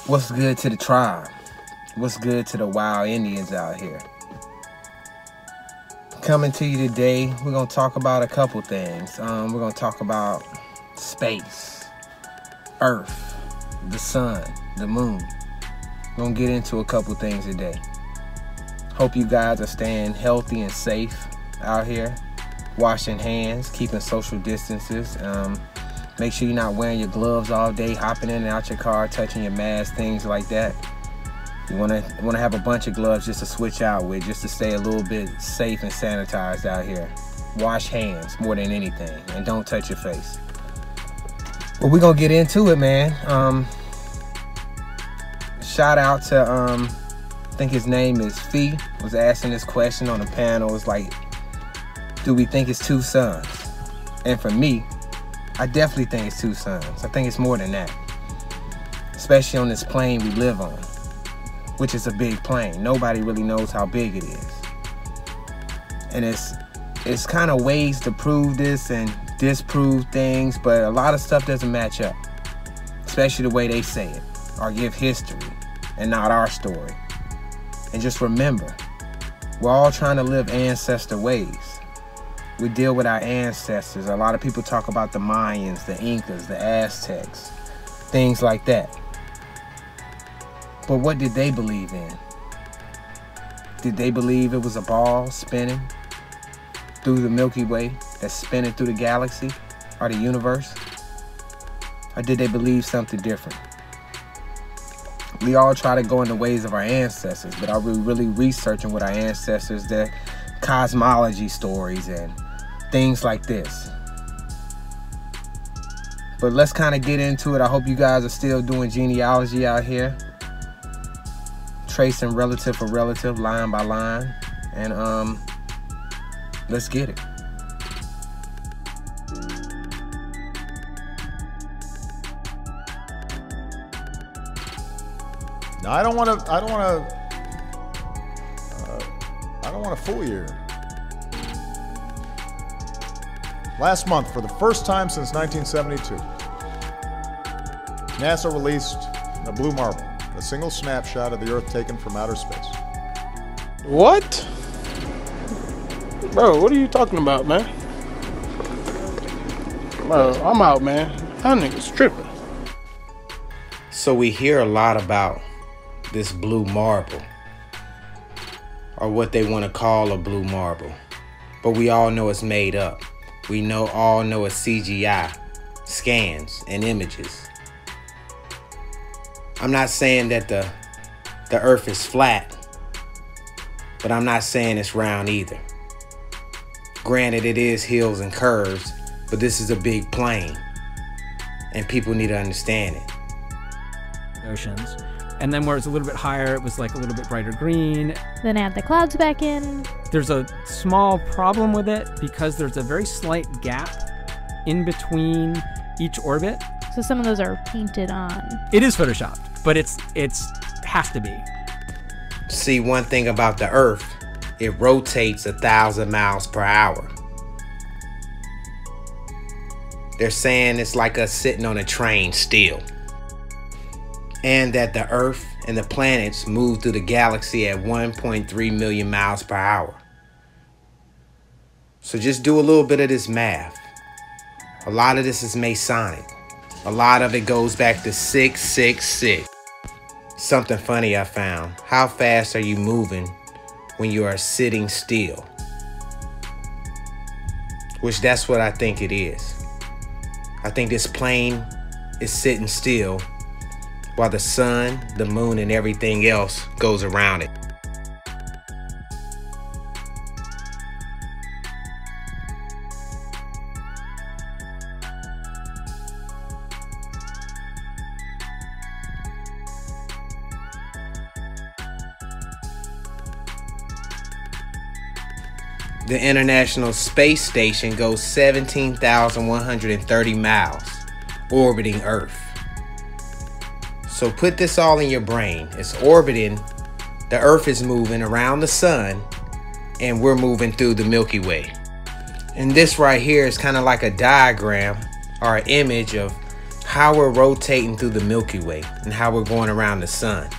What's good to the tribe? What's good to the wild Indians out here? Coming to you today, we're going to talk about a couple things. We're going to talk about space, Earth, the sun, the moon. We're going to get into a couple things today. Hope you guys are staying healthy and safe out here. Washing hands, keeping social distances. Make sure you're not wearing your gloves all day, hopping in and out your car, touching your mask, things like that. You want to have a bunch of gloves just to switch out with, just to stay a little bit safe and sanitized out here. Wash hands more than anything, and don't touch your face. Well, we're going to get into it, man. Shout out to, I think his name is Fee, was asking this question on the panel. It's like, do we think it's two suns? And for me, I definitely think it's two suns. I think it's more than that. Especially on this plane we live on, which is a big plane. Nobody really knows how big it is. And it's kind of ways to prove this and disprove things, but a lot of stuff doesn't match up. Especially the way they say it, or give history and not our story. And just remember, we're all trying to live ancestor ways. We deal with our ancestors. A lot of people talk about the Mayans, the Incas, the Aztecs, things like that. But what did they believe in? Did they believe it was a ball spinning through the Milky Way that's spinning through the galaxy or the universe? Or did they believe something different? We all try to go in the ways of our ancestors, but are we really researching with our ancestors, their cosmology stories and things like this? But let's kind of get into it. I hope you guys are still doing genealogy out here, tracing relative for relative, line by line, and let's get it. Now, I don't want to fool you. Last month, for the first time since 1972, NASA released the Blue Marble, a single snapshot of the Earth taken from outer space. What? Bro, what are you talking about, man? Bro, I'm out, man. That nigga's tripping. So we hear a lot about this blue marble, or what they want to call a blue marble, but we all know it's made up. We all know it's CGI, scans and images. I'm not saying that the Earth is flat, but I'm not saying it's round either. Granted, it is hills and curves, but this is a big plane, and people need to understand it. Oceans. And then where it's a little bit higher, it was like a little bit brighter green. Then add the clouds back in. There's a small problem with it because there's a very slight gap in between each orbit. So some of those are painted on. It is photoshopped, but it's has to be. See, one thing about the Earth, it rotates 1,000 miles per hour. They're saying it's like us sitting on a train still. And that the Earth and the planets move through the galaxy at 1.3 million miles per hour. So just do a little bit of this math. A lot of this is Masonic. A lot of it goes back to 666. Something funny I found. How fast are you moving when you are sitting still? Which that's what I think it is. I think this plane is sitting still while the sun, the moon, and everything else goes around it. The International Space Station goes 17,130 miles, orbiting Earth. So put this all in your brain. It's orbiting, the Earth is moving around the sun, and we're moving through the Milky Way. And this right here is kind of like a diagram or an image of how we're rotating through the Milky Way and how we're going around the sun.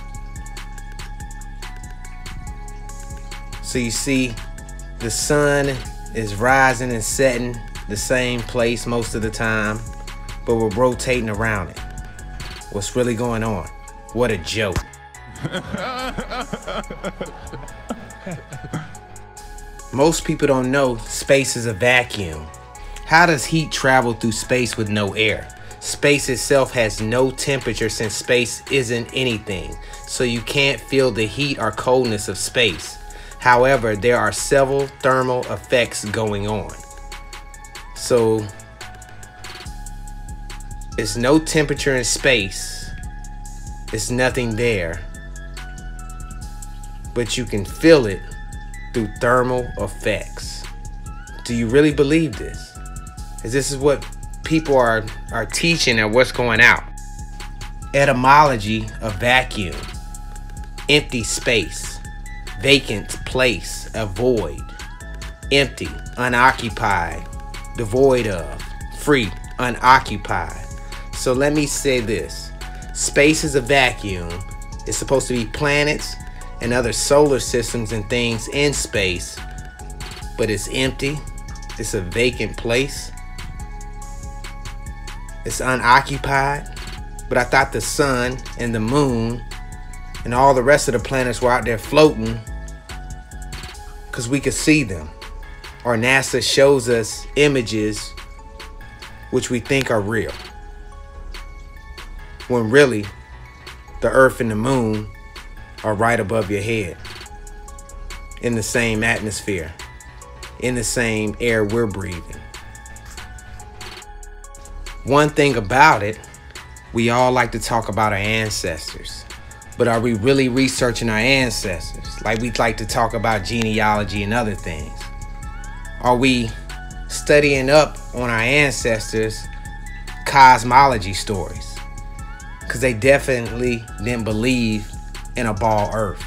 So you see, the sun is rising and setting the same place most of the time, but we're rotating around it. What's really going on? What a joke. Most people don't know space is a vacuum. How does heat travel through space with no air? Space itself has no temperature since space isn't anything, so you can't feel the heat or coldness of space. However, there are several thermal effects going on. So, it's no temperature in space. It's nothing there. But you can feel it through thermal effects. Do you really believe this? Is this what people are teaching and what's going out? Etymology of vacuum. Empty space. Vacant place. A void. Empty. Unoccupied. Devoid of. Free. Unoccupied. So let me say this. Space is a vacuum. It's supposed to be planets and other solar systems and things in space, but it's empty. It's a vacant place. It's unoccupied. But I thought the sun and the moon and all the rest of the planets were out there floating because we could see them. Or NASA shows us images which we think are real, when really the earth and the moon are right above your head, in the same atmosphere, in the same air we're breathing. One thing about it, we all like to talk about our ancestors, but are we really researching our ancestors? Like we like to talk about genealogy and other things. Are we studying up on our ancestors' cosmology stories? Because they definitely didn't believe in a ball earth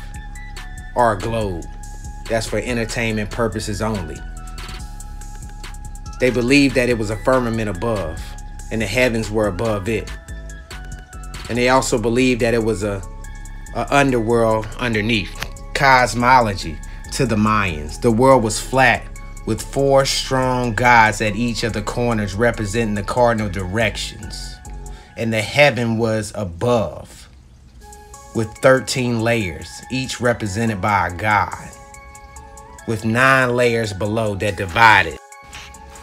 or a globe. That's for entertainment purposes only. They believed that it was a firmament above and the heavens were above it. And they also believed that it was a underworld underneath. Cosmology to the Mayans. The world was flat with 4 strong gods at each of the corners representing the cardinal directions. And the heaven was above with 13 layers, each represented by a god, with 9 layers below that divided.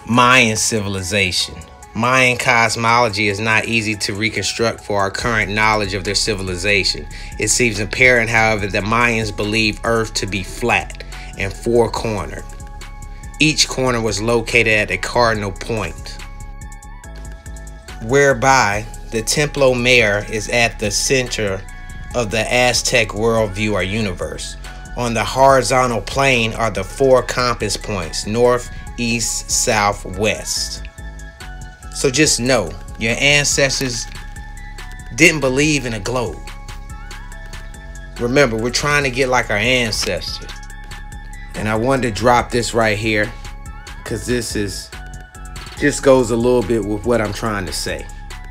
Mayan civilization. Mayan cosmology is not easy to reconstruct for our current knowledge of their civilization. It seems apparent, however, that Mayans believed Earth to be flat and 4-cornered. Each corner was located at a cardinal point, whereby the Templo Mayor is at the center of the Aztec worldview or universe. On the horizontal plane are the 4 compass points: north, east, south, west. So just know, your ancestors didn't believe in a globe. Remember, we're trying to get like our ancestors. And I wanted to drop this right here, because this just goes a little bit with what I'm trying to say.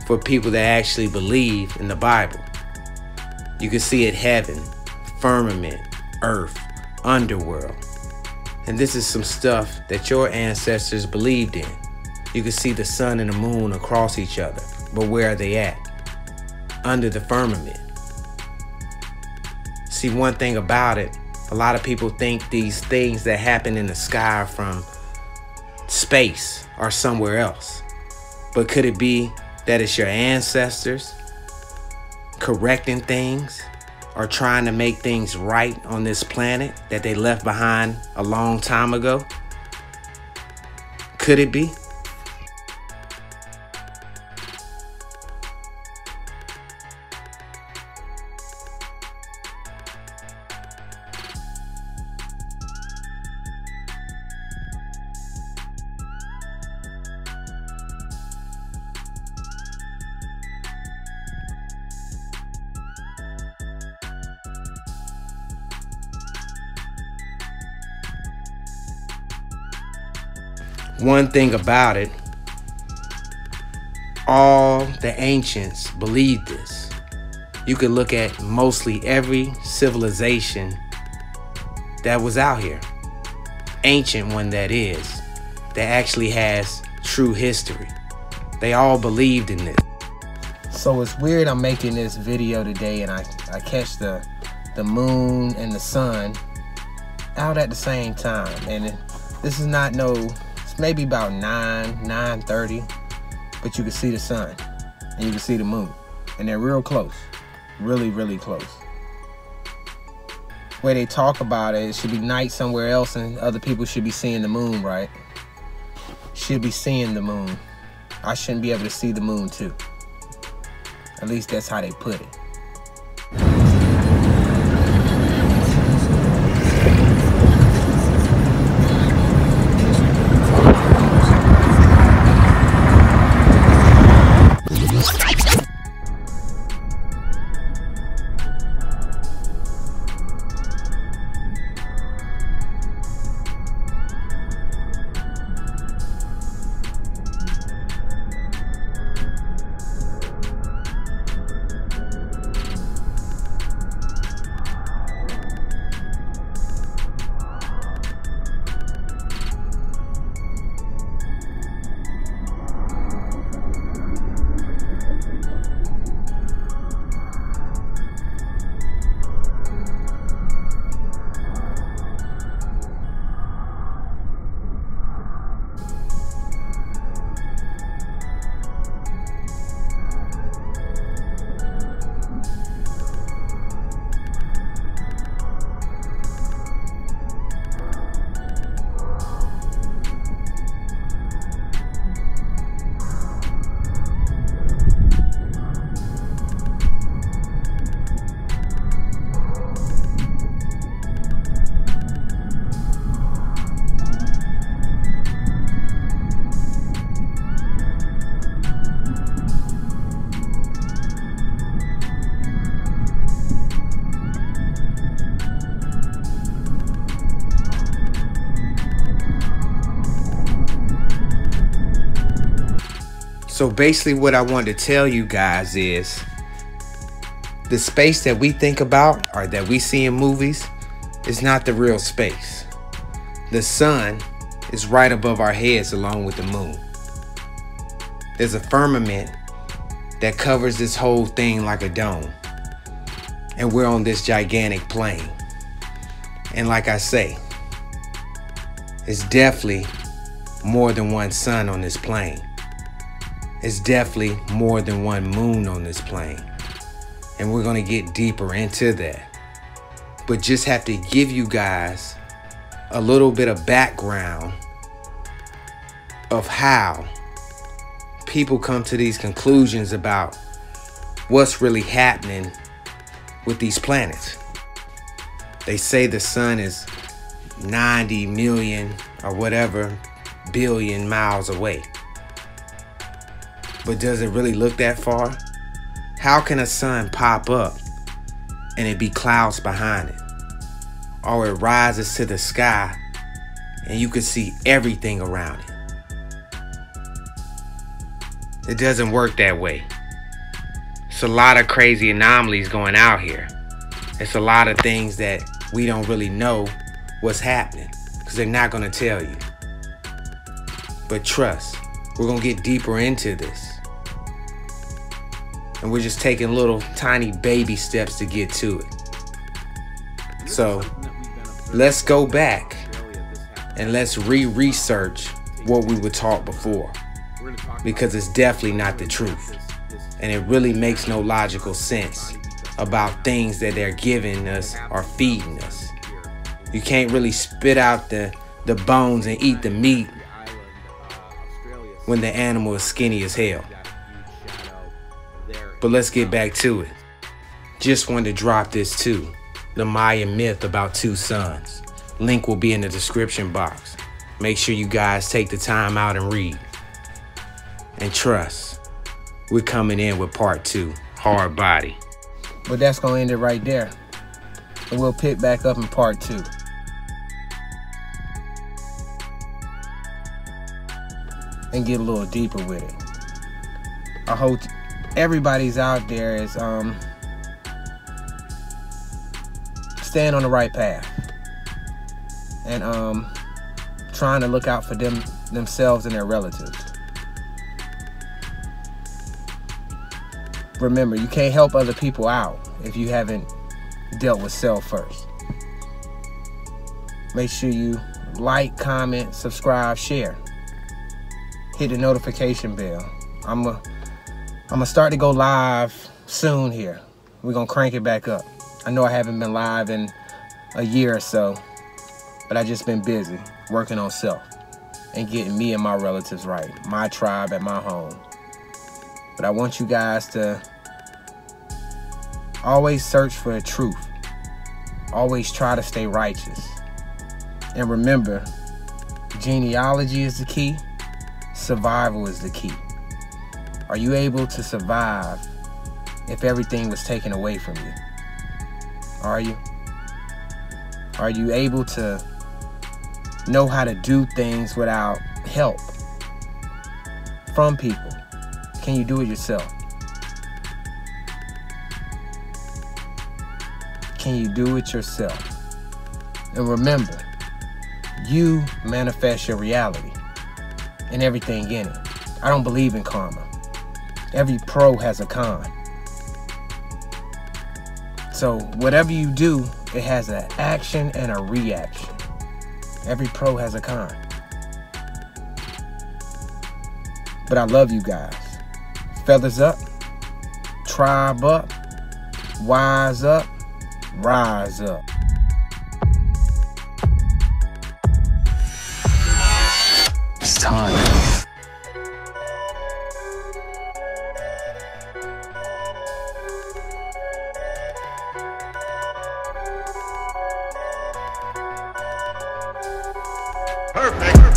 For people that actually believe in the Bible. You can see it: heaven, firmament, earth, underworld. And this is some stuff that your ancestors believed in. You can see the sun and the moon across each other. But where are they at? Under the firmament. See, one thing about it, a lot of people think these things that happen in the sky are from space or somewhere else. But could it be that it's your ancestors correcting things or trying to make things right on this planet that they left behind a long time ago? Could it be? One thing about it, all the ancients believed this. You could look at mostly every civilization that was out here, ancient one that is, that actually has true history. They all believed in this. So it's weird I'm making this video today and I catch the moon and the sun out at the same time. And this is not it's maybe about 9:30, but you can see the sun and you can see the moon. And they're real close, really, really close. Where they talk about it should be night somewhere else and other people should be seeing the moon, right? Should be seeing the moon. I shouldn't be able to see the moon too. At least that's how they put it. So basically what I wanted to tell you guys is the space that we think about or that we see in movies is not the real space. The sun is right above our heads along with the moon. There's a firmament that covers this whole thing like a dome. And we're on this gigantic plane. And like I say, it's definitely more than one sun on this plane. It's definitely more than one moon on this plane. And we're gonna get deeper into that. But just have to give you guys a little bit of background of how people come to these conclusions about what's really happening with these planets. They say the sun is 90 million or whatever billion miles away. But does it really look that far? How can a sun pop up and it be clouds behind it? Or it rises to the sky and you can see everything around it? It doesn't work that way. It's a lot of crazy anomalies going out here. It's a lot of things that we don't really know what's happening because they're not going to tell you. But trust, we're going to get deeper into this. And we're just taking little tiny baby steps to get to it. So let's go back and let's re-research what we were taught before, because it's definitely not the truth. And it really makes no logical sense about things that they're giving us or feeding us. You can't really spit out the bones and eat the meat when the animal is skinny as hell. But let's get back to it. Just wanted to drop this too. The Mayan myth about two suns. Link will be in the description box. Make sure you guys take the time out and read. And trust, we're coming in with part 2, Hard Body. But that's gonna end it right there. And we'll pick back up in part 2. And get a little deeper with it. I hope everybody's out there is staying on the right path and trying to look out for themselves and their relatives. Remember, you can't help other people out if you haven't dealt with self first. Make sure you like, comment, subscribe, share. Hit the notification bell. I'm gonna start to go live soon here. We're gonna crank it back up. I know I haven't been live in a year or so, but I just been busy working on self and getting me and my relatives right, my tribe at my home. But I want you guys to always search for the truth. Always try to stay righteous. And remember, genealogy is the key. Survival is the key. Are you able to survive if everything was taken away from you? Are you? Are you able to know how to do things without help from people? Can you do it yourself? Can you do it yourself? And remember, you manifest your reality and everything in it. I don't believe in karma. Every pro has a con. So whatever you do, it has an action and a reaction. Every pro has a con. But I love you guys. Feathers up, tribe up, wise up, rise up. It's time. Perfect.